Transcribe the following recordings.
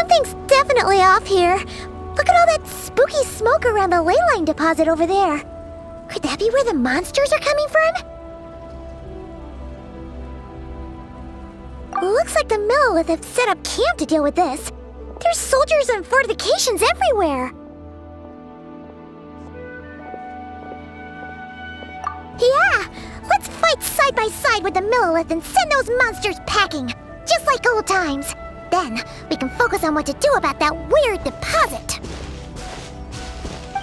Something's definitely off here. Look at all that spooky smoke around the ley line deposit over there. Could that be where the monsters are coming from? Looks like the Millelith have set up camp to deal with this. There's soldiers and fortifications everywhere. Yeah, let's fight side by side with the Millelith and send those monsters packing, just like old times. Then, we can focus on what to do about that weird deposit.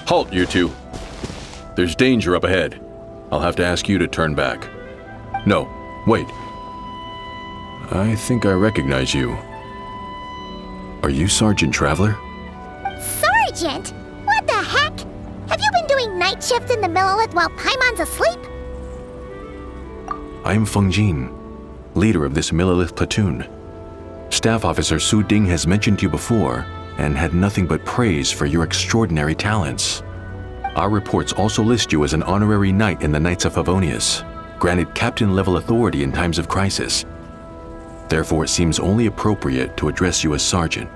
Halt, you two. There's danger up ahead. I'll have to ask you to turn back. No, wait. I think I recognize you. Are you Sergeant Traveler? Sergeant? What the heck? Have you been doing night shifts in the Millelith while Paimon's asleep? I'm Feng Jin, leader of this Millelith platoon. Staff Officer Su Ding has mentioned you before and had nothing but praise for your extraordinary talents. Our reports also list you as an honorary knight in the Knights of Favonius, granted captain-level authority in times of crisis. Therefore, it seems only appropriate to address you as Sergeant.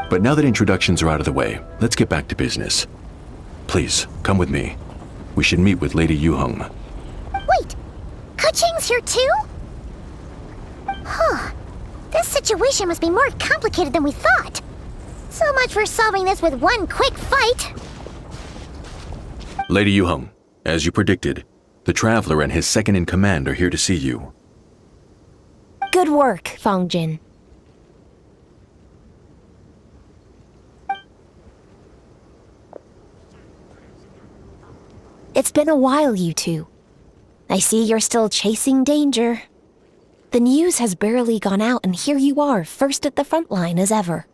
But now that introductions are out of the way, let's get back to business. Please, come with me. We should meet with Lady Yuheng. Wait, Keqing's here too? Huh. This situation must be more complicated than we thought. So much for solving this with one quick fight. Lady Yuheng, as you predicted, the Traveler and his second-in-command are here to see you. Good work, Feng Jin. It's been a while, you two. I see you're still chasing danger. The news has barely gone out, and here you are, first at the front line as ever.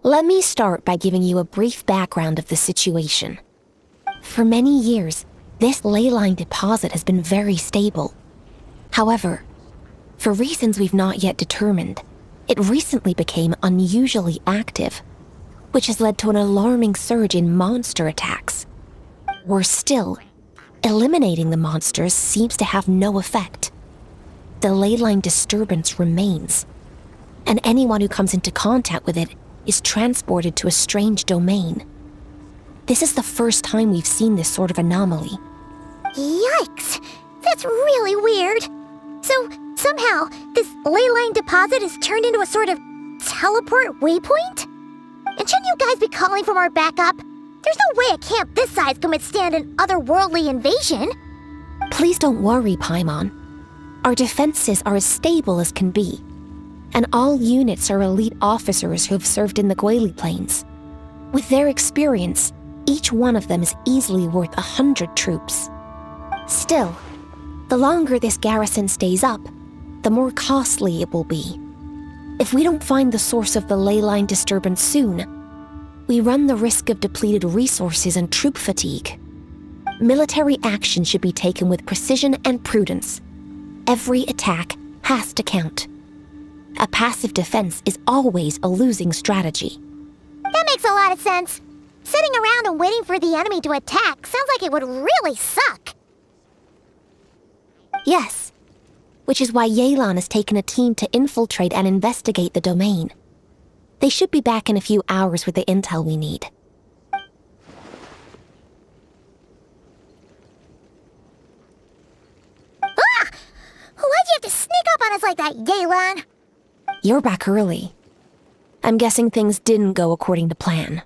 Let me start by giving you a brief background of the situation. For many years, this ley line deposit has been very stable. However, for reasons we've not yet determined, it recently became unusually active, which has led to an alarming surge in monster attacks. Worse still, eliminating the monsters seems to have no effect. The ley line disturbance remains, and anyone who comes into contact with it is transported to a strange domain. This is the first time we've seen this sort of anomaly. Yikes! That's really weird. So, somehow, this ley line deposit is turned into a sort of teleport waypoint? And shouldn't you guys be calling for more backup? There's no way a camp this size can withstand an otherworldly invasion. Please don't worry, Paimon. Our defenses are as stable as can be, and all units are elite officers who have served in the Guili Plains. With their experience, each one of them is easily worth 100 troops. Still, the longer this garrison stays up, the more costly it will be. If we don't find the source of the ley line disturbance soon, we run the risk of depleted resources and troop fatigue. Military action should be taken with precision and prudence. Every attack has to count. A passive defense is always a losing strategy. That makes a lot of sense. Sitting around and waiting for the enemy to attack sounds like it would really suck. Yes, which is why Yelan has taken a team to infiltrate and investigate the domain. They should be back in a few hours with the intel we need. Ah! Why'd you have to sneak up on us like that, Yelan? You're back early. I'm guessing things didn't go according to plan.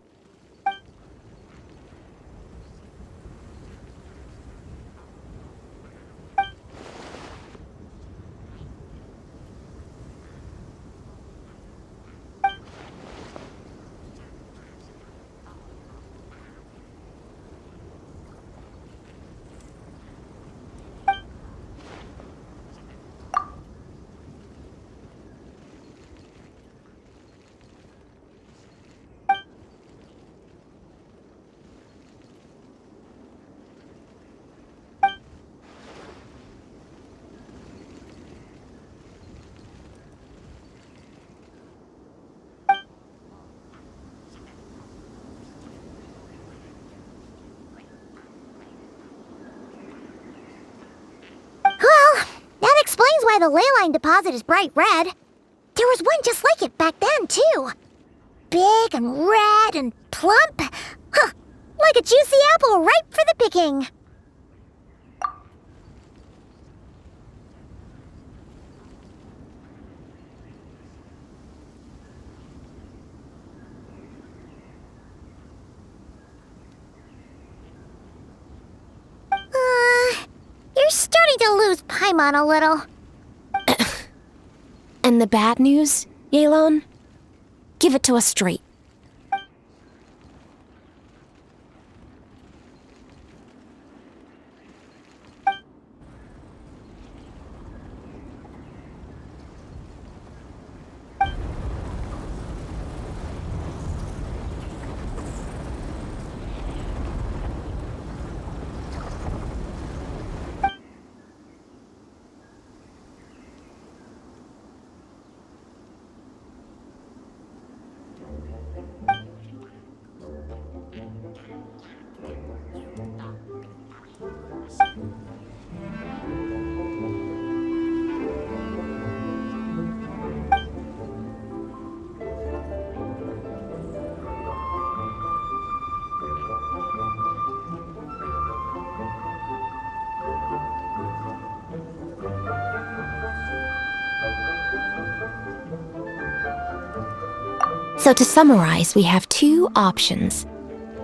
Well, That explains why the ley line deposit is bright red. There There was one just like it back then, too. Big and red and plump. Huh, like a juicy apple ripe for the picking. You're starting to lose Paimon a little. And the bad news, Yelan? Give it to us straight. So to summarize, we have two options.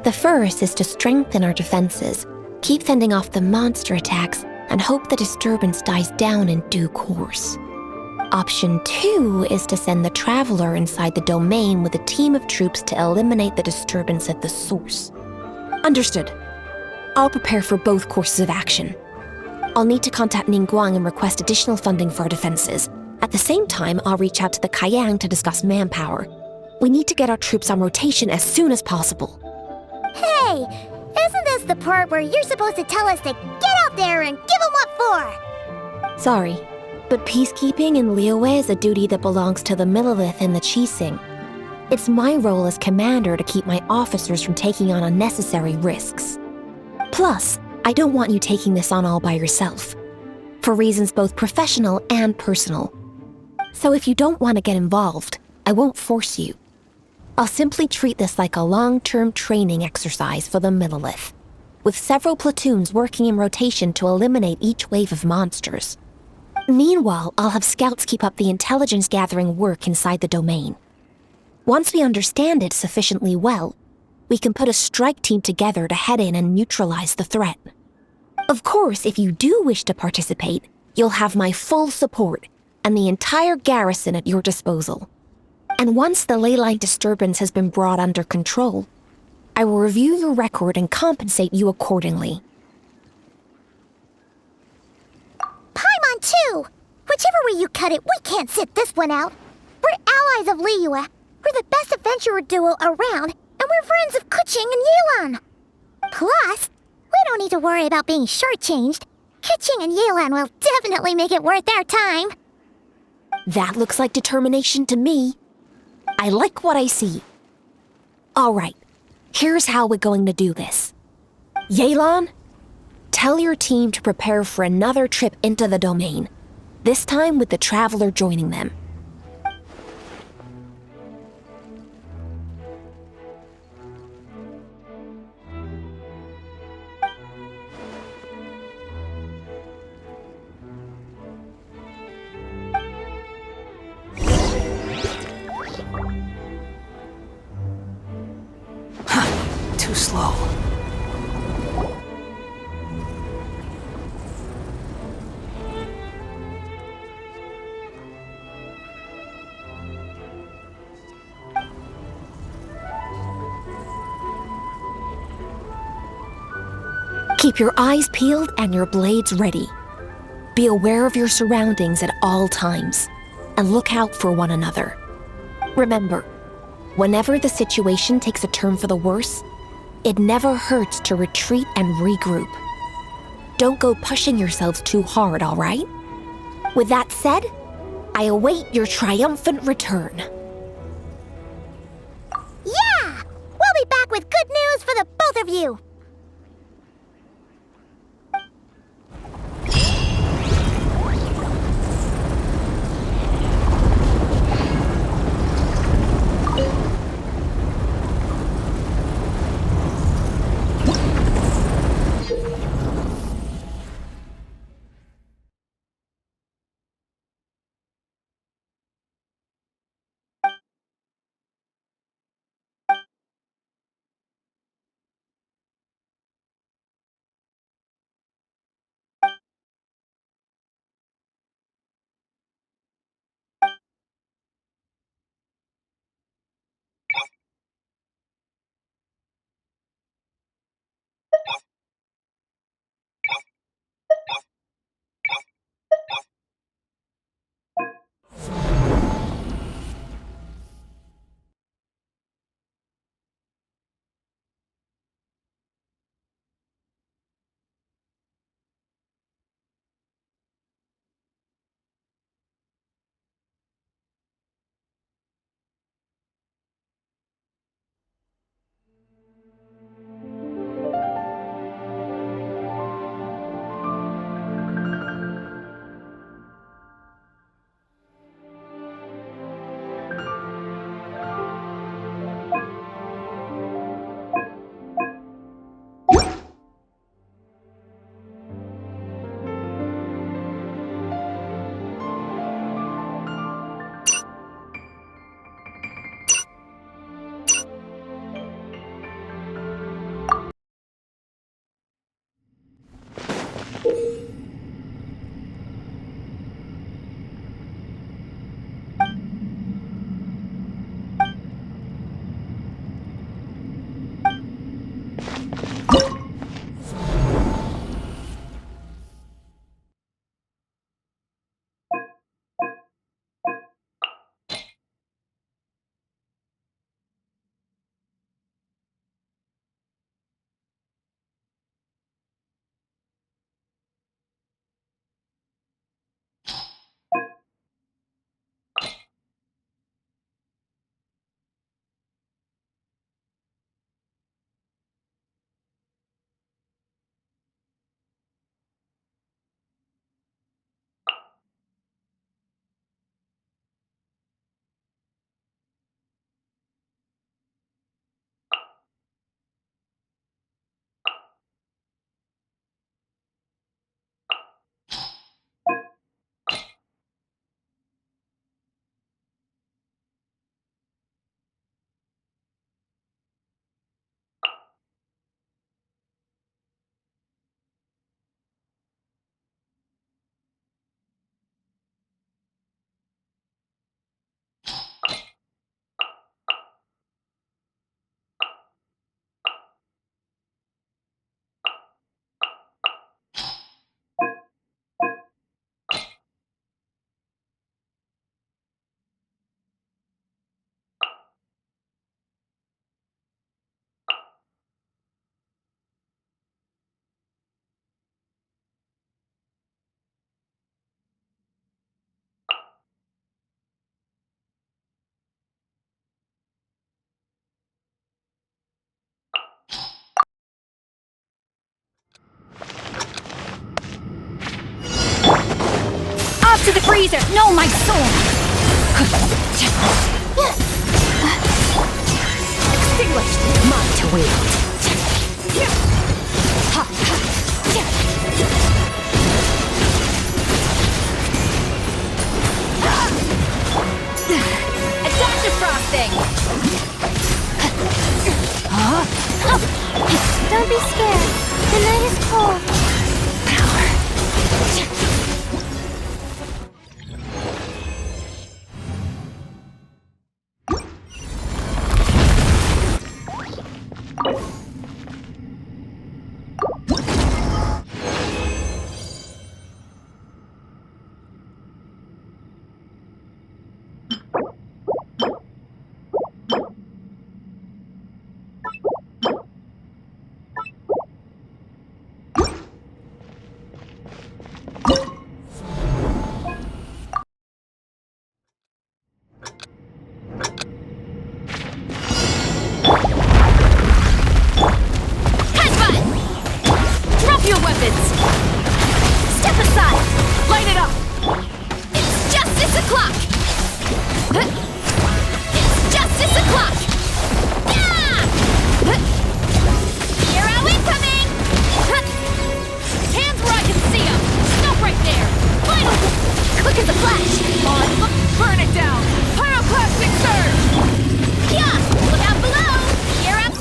The first is to strengthen our defenses, keep fending off the monster attacks, and hope the disturbance dies down in due course. Option 2 is to send the Traveler inside the domain with a team of troops to eliminate the disturbance at the source. Understood. I'll prepare for both courses of action. I'll need to contact Ningguang and request additional funding for our defenses. At the same time, I'll reach out to the Kayang to discuss manpower. We need to get our troops on rotation as soon as possible. Hey, isn't this the part where you're supposed to tell us to get out there and give them what for? Sorry, but peacekeeping in Liyue is a duty that belongs to the Millelith and the Qixing. It's my role as commander to keep my officers from taking on unnecessary risks. Plus, I don't want you taking this on all by yourself, for reasons both professional and personal. So if you don't want to get involved, I won't force you. I'll simply treat this like a long-term training exercise for the Millelith, with several platoons working in rotation to eliminate each wave of monsters. Meanwhile, I'll have scouts keep up the intelligence-gathering work inside the domain. Once we understand it sufficiently well, we can put a strike team together to head in and neutralize the threat. Of course, if you do wish to participate, you'll have my full support and the entire garrison at your disposal. And once the leyline disturbance has been brought under control, I will review your record and compensate you accordingly. Paimon too! Whichever way you cut it, we can't sit this one out. We're allies of Liyue. We're the best adventurer duo around, and we're friends of Keqing and Yelan. Plus, we don't need to worry about being shortchanged. Keqing and Yelan will definitely make it worth our time. That looks like determination to me. I like what I see. All right, here's how we're going to do this. Yelan, tell your team to prepare for another trip into the domain, this time with the Traveler joining them. Too slow. Keep your eyes peeled and your blades ready. Be aware of your surroundings at all times, and look out for one another. Remember, whenever the situation takes a turn for the worse, it never hurts to retreat and regroup. Don't go pushing yourselves too hard, all right? With that said, I await your triumphant return. Yeah! We'll be back with good news for the both of you! to the freezer! No, my soul! Extinguished! Mine to wield. Attack defrosting! Don't be scared. The night is cold. Drop your weapons! Step aside! Light it up! It's justice o'clock! It's justice o'clock! Yeah! Hero incoming! Hands where I can see them! Stop right there! Final! Quick as a flash! On! Burn it down! Pyroclastic surge! Yeah! Look out below! Gear up!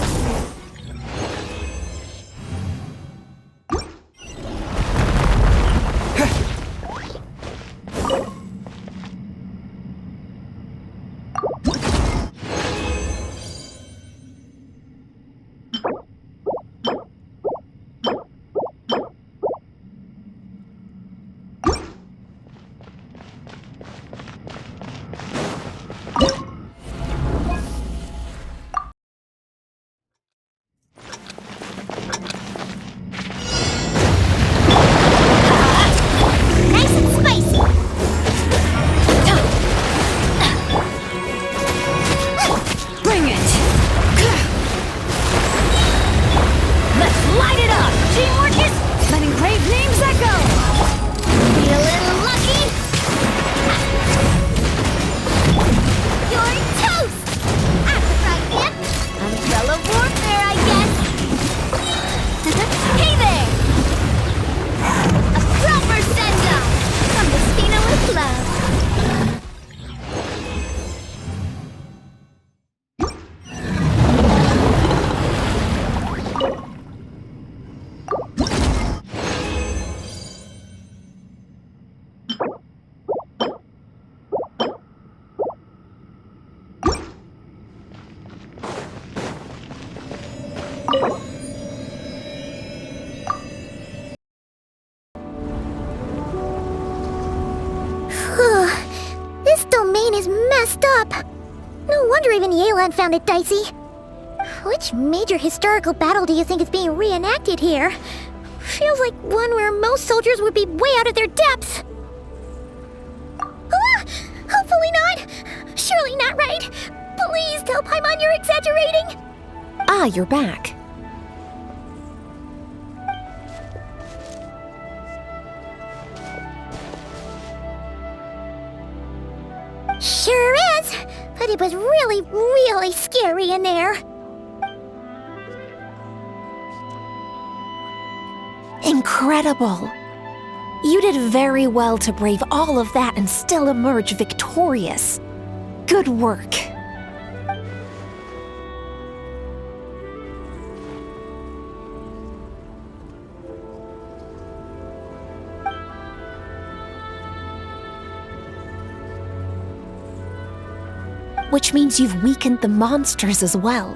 Nice and spicy. Bring it! Let's light it up! Teamwork is letting brave names echo! Be a little lucky. You're toast. I'm the right man. Umbrella warfare, I guess. Hey there! A proper send-off from the Spina with love. This domain is messed up. No wonder even Yelan found it dicey. Which major historical battle do you think is being reenacted here? Feels like one where most soldiers would be way out of their depths. Ah, hopefully not. Surely not right. Please tell Paimon you're exaggerating. Ah, you're back. Sure is, but it was really, really scary in there. Incredible! You did very well to brave all of that and still emerge victorious. Good work. Which means you've weakened the monsters as well.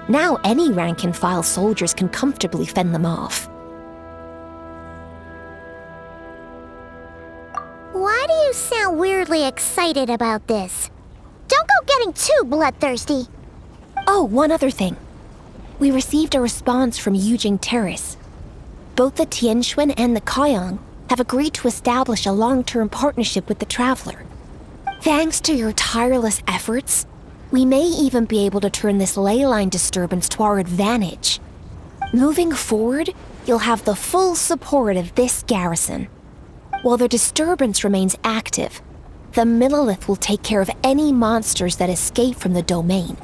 Now any rank-and-file soldiers can comfortably fend them off. Why do you sound weirdly excited about this? Don't go getting too bloodthirsty. Oh, one other thing. We received a response from Yujing Terrace. Both the Tianxuan and the Kaiyang have agreed to establish a long-term partnership with the Traveler. Thanks to your tireless efforts, we may even be able to turn this ley line disturbance to our advantage. Moving forward, you'll have the full support of this garrison. While the disturbance remains active, the Millilith will take care of any monsters that escape from the domain,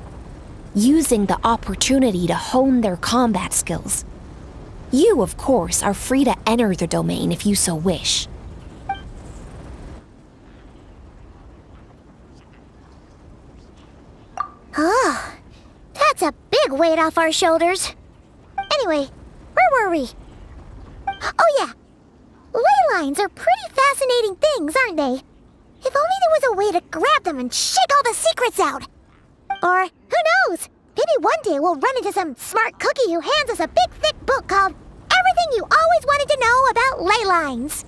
using the opportunity to hone their combat skills. You, of course, are free to enter the domain if you so wish. Oh, that's a big weight off our shoulders. Anyway, where were we? Oh yeah, ley lines are pretty fascinating things, aren't they? If only there was a way to grab them and shake all the secrets out. Or, who knows, maybe one day we'll run into some smart cookie who hands us a big thick book called Everything You Always Wanted to Know About Ley Lines.